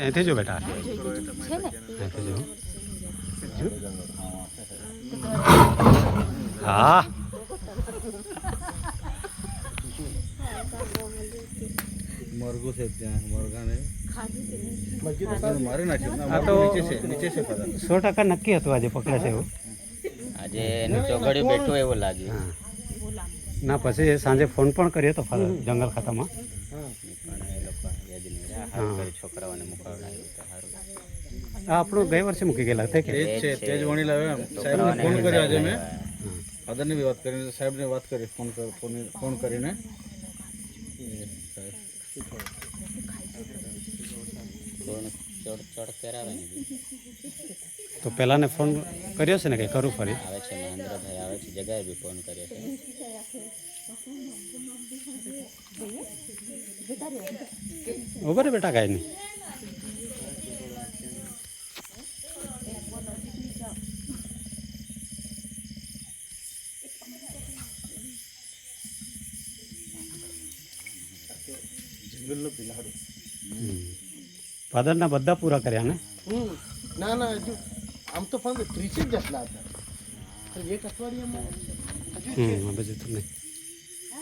અહીંથી જો બેટા છે ને અહીંથી જો હા મરઘું છે ત્યાં મરઘાને મારી નાખ્યું આ તો નીચે છે ફાધર 100% નક્કી હતું આજે પકડે છે એવું આજે એનું ચોઘડિયું બેઠું એવું લાગ્યું. હા ના પછી સાંજે ફોન પણ કર્યો તો જંગલ ખાતામાં પણ એ લોકો યાદ નહીં રહ્યા. હારું કર્યું છોકરાઓને મુકાવડાવ્યું તો સારું. આ આપણું ગઈ વર્ષે મૂકી ગયેલા હતા કે તે જ છે તે જ વણી લાવ્યો એમ સાહેબને ફોન કર્યો આજે મેં ફાધરની બી વાત કરીને સાહેબને વાત કરી ફોન કરીને ચડ કરાવે ને તો પહેલાને ફોન કર્યો છે ને કંઈ કરું ફરી આવે છે મહેન્દ્રભાઈ આવે છે જગાએ બી ફોન કર્યો છે. ઉભા રે બેટા કાંઈ નહીં ફાધરના બધા પૂરા કર્યા ને ના ના હજુ આમ તો ફક્ત 30 જ જેટલા હતા એક અઠવાડિયામાં બધું તો નહીં